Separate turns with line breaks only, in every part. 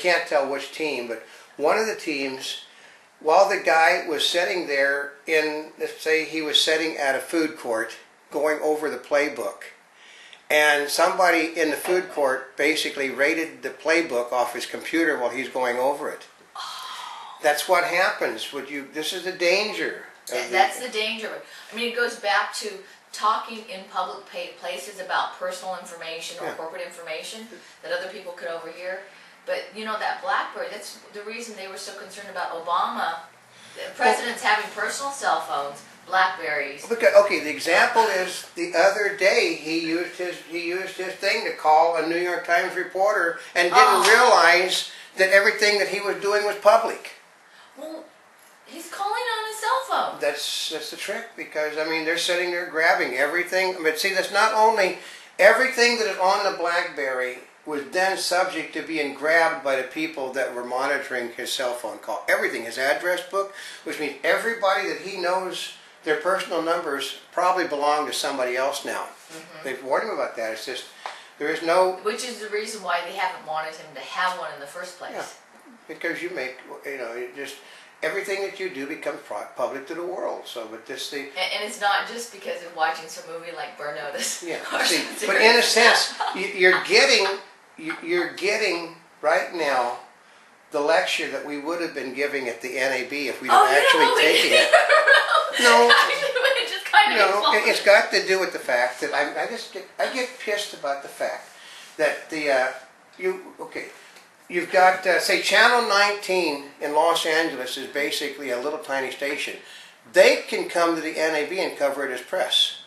can't tell which team, but one of the teams, while the guy was sitting there let's say he was sitting at a food court going over the playbook, and somebody in the food court basically rated the playbook off his computer while he's going over it. That's what happens. This is the danger.
That's the danger. I mean, it goes back to talking in public places about personal information or corporate information that other people could overhear. But you know, that BlackBerry, that's the reason they were so concerned about Obama. The president's having personal cell phones, BlackBerries.
Okay, the example is the other day he used his thing to call a New York Times reporter and didn't realize that everything that he was doing was public.
Well, he's calling on his cell phone.
That's the trick, because I mean they're sitting there grabbing everything. But see, that's not only everything that is on the BlackBerry was then subject to being grabbed by the people that were monitoring his cell phone call. Everything, his address book, which means everybody that he knows, their personal numbers probably belong to somebody else now. They've warned him about that. It's just, there is no...
Which is the reason why they haven't wanted him to have one in the first place.
Yeah, because you make, just... everything that you do becomes public to the world. So, but this thing,
and it's not just because of watching some movie like Burn Notice.
Yeah, see, but in a sense, you're getting right now the lecture that we would have been giving at the NAB if we'd have actually taken it. No, it's got to do with the fact that I get pissed about the fact that you've got, say, Channel 19 in Los Angeles is basically a little tiny station. They can come to the NAB and cover it as press.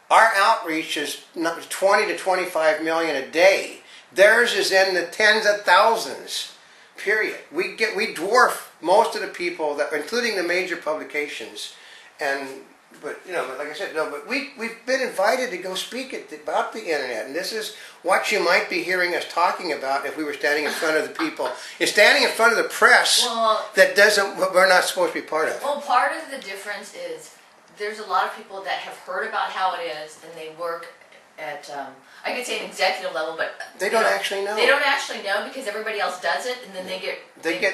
Our outreach is 20 to 25 million a day. Theirs is in the tens of thousands, period. We dwarf most of the people, including the major publications. But like I said, but we've been invited to go speak about the internet, and this is what you might be hearing us talking about if we were standing in front of the people. It's standing in front of the press we're not supposed to be part of.
Well, part of the difference is there's a lot of people that have heard about how it is, and they work at I could say an executive level, but
they don't actually know.
They don't actually know because everybody else does it, and then they get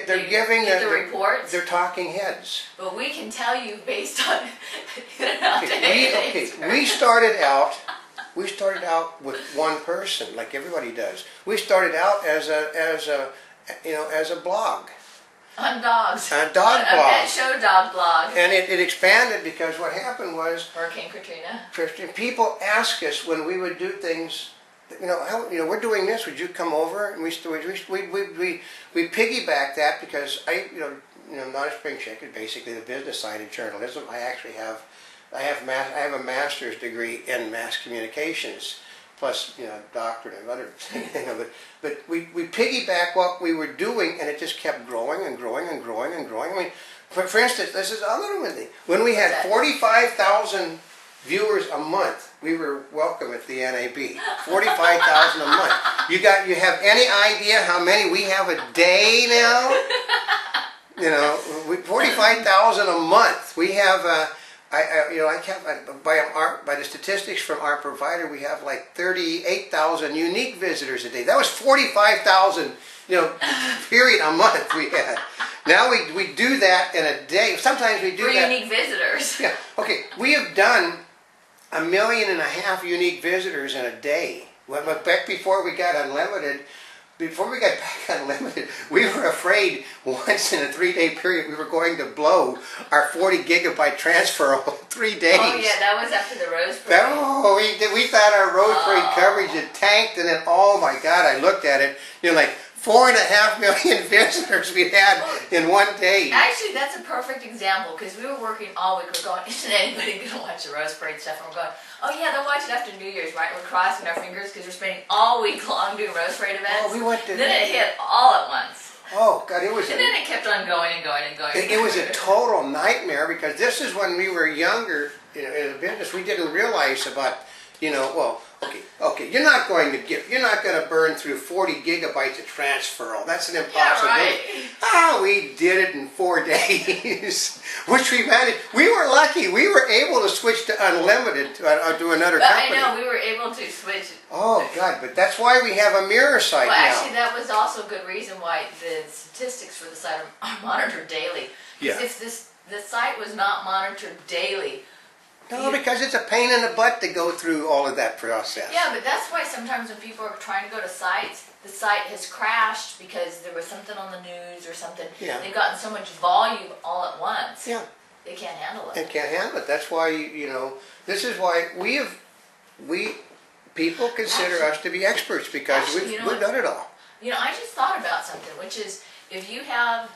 the reports.
They're talking heads.
But we can tell you based on
we started out with one person, like everybody does. We started out as a blog.
On dogs.
On dog blog.
A pet show dog blog.
And it expanded because what happened was
Hurricane Katrina.
People ask us when we would do things, we're doing this, would you come over? And we piggyback that because Notaspringchick is basically the business side of journalism. I actually have a master's degree in mass communications, plus doctorate and other things. But we piggyback what we were doing, and it just kept growing and growing and growing and growing. I mean, for instance, this is another thing. When we had 45,000 viewers a month, we were welcome at the NAB. 45,000 a month. You have any idea how many we have a day now? 45,000 a month. We have. By the statistics from our provider, we have like 38,000 unique visitors a day. That was 45,000, period a month we had. Now we do that in a day. Sometimes we do that.
For unique visitors.
Yeah. Okay. We have done 1.5 million unique visitors in a day. Back before we got unlimited. Before we got back unlimited, we were afraid once in a 3-day period we were going to blow our 40 gigabyte transfer in 3 days.
Oh yeah, that was after the Rose Parade.
We thought our Rose Parade coverage had tanked, and then oh my God, I looked at it, like 4.5 million visitors we had in one day.
Actually, that's a perfect example because we were working all week. We're going, isn't anybody going to watch the Rose Parade stuff? And we're going, oh yeah, they'll watch it after New Year's, right? We're crossing our fingers because we're spending all week long doing Rose Parade events.
Oh, we went to.
Then it hit all at once.
Oh God, it was.
And then it kept on going and going and going.
It was a total nightmare because this is when we were younger, in the business. We didn't realize about, Okay, you're not going to burn through 40 gigabytes of transfer. That's an impossibility.
Yeah, right.
Ah, we did it in 4 days, which we managed. We were lucky. We were able to switch to unlimited to another company.
I know, we were able to switch.
Oh, God, but that's why we have a mirror site now.
Well, actually, that was also a good reason why the statistics for the site are monitored daily.
Yeah.
If the site was not monitored daily...
No, because it's a pain in the butt to go through all of that process.
Yeah, but that's why sometimes when people are trying to go to sites, the site has crashed because there was something on the news or something.
Yeah.
They've gotten so much volume all at once.
Yeah.
They can't handle it.
And can't handle it. That's why, this is why people consider us to be experts because
Actually,
we've done it all.
I just thought about something, which is if you have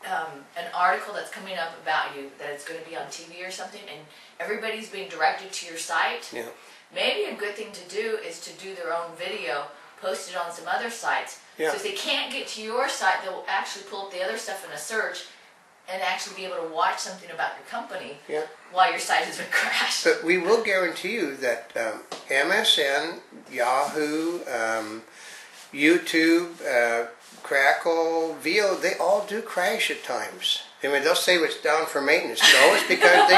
an article that's coming up about you that it's going to be on TV or something and everybody's being directed to your site,
Yeah.
maybe a good thing to do is to do their own video, post it on some other sites.
Yeah.
So if they can't get to your site, they'll actually pull up the other stuff in a search and actually be able to watch something about your company while your site has been crashed.
But we will guarantee you that MSN, Yahoo, YouTube, Crackle, VO, they all do crash at times. I mean, they'll say it's down for maintenance. No, it's because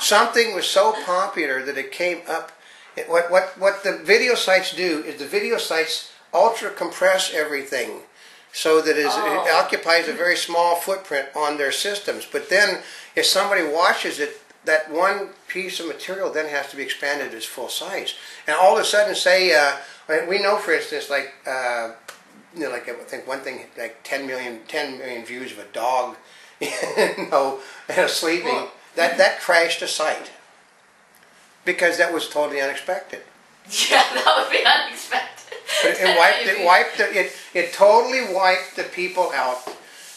something was so popular that it came up. What the video sites do is the video sites ultra compress everything so that it occupies a very small footprint on their systems. But then if somebody watches it, that one piece of material then has to be expanded as full size. And all of a sudden, say, we know, for instance, like I think one thing, like 10 million views of a dog, sleeping.
Well,
that crashed a site because that was totally unexpected.
Yeah, that would be unexpected.
It totally wiped the people out.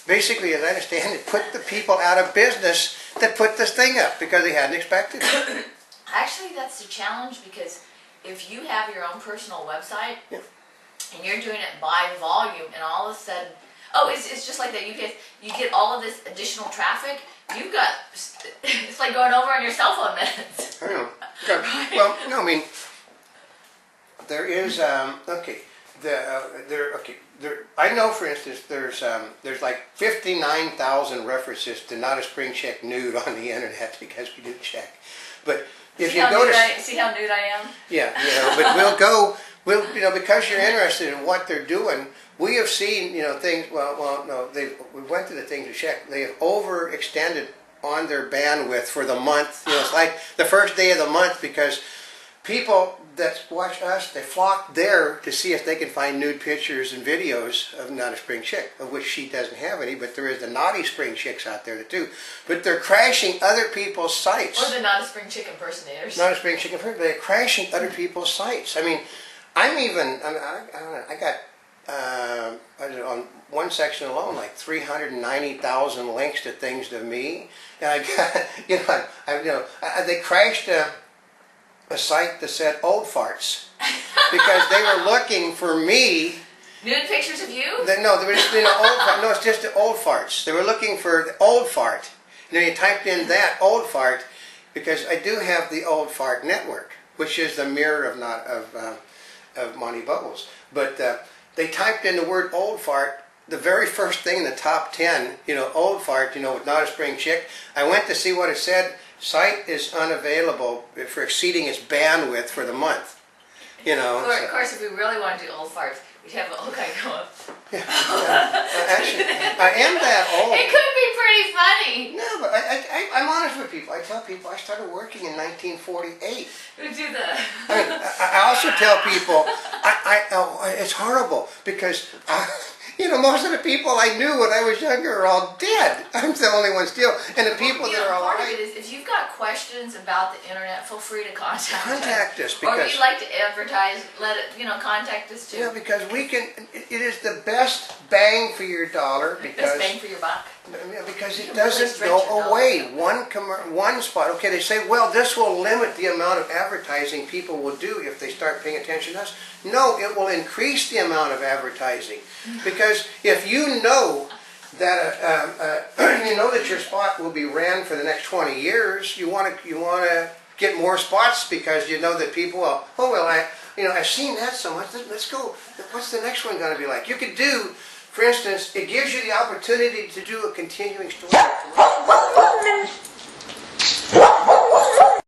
Basically, as I understand it, put the people out of business that put this thing up because they hadn't expected it.
Actually, that's the challenge because if you have your own personal website and you're doing it by volume and all of a sudden, it's just like that UPS, you get all of this additional traffic, it's like going over on your cell phone minutes.
I know. Well, no, I mean, there is, I know, for instance, there's like 59,000 references to Notaspringchick nude on the internet because we do check. But if you go to
see how nude I am?
Yeah, but because you're interested in what they're doing, we have seen, things. We went to the thing to check. They have overextended on their bandwidth for the month. It's like the first day of the month because people that watch us, they flock there to see if they can find nude pictures and videos of Notaspringchick, of which she doesn't have any, but there is the naughty spring chicks out there too. But they're crashing other people's sites.
Or the Notaspringchick impersonators.
Notaspringchick impersonators. They're crashing other people's sites. I mean, I got on one section alone like 390,000 links to things to me, and I got they crashed a site that said old farts because they were looking for me.
Nude pictures of you?
It's just the old farts. They were looking for the old fart. You typed in that old fart because I do have the old fart network, which is the mirror of Monty Bubbles. But they typed in the word old fart. The very first thing in the top 10, old fart, with Notaspringchick. I went to see what it said. Site is unavailable for exceeding its bandwidth for the month.
Of course, if we really want to do old farts, we'd have an old guy go up.
Actually, I am that old.
It could be pretty funny.
No, but I'm honest with people. I tell people I started working in 1948.
We do that.
I also tell people it's horrible because most of the people I knew when I was younger are all dead. I'm the only one still, and the people that are alive.
Part of it is if you've got questions about the internet, feel free to contact us.
Because,
or if you'd like to advertise, contact us too.
Yeah, because we can. It is the best bang for your dollar because
best bang for your buck.
Because it doesn't go away. One spot. Okay, they say, well, this will limit the amount of advertising people will do if they start paying attention to us. No, it will increase the amount of advertising because if you know that that your spot will be ran for the next 20 years, you want to get more spots because you know that people will, oh well, I've seen that so much, let's go, what's the next one going to be like? You could do, for instance, it gives you the opportunity to do a continuing story.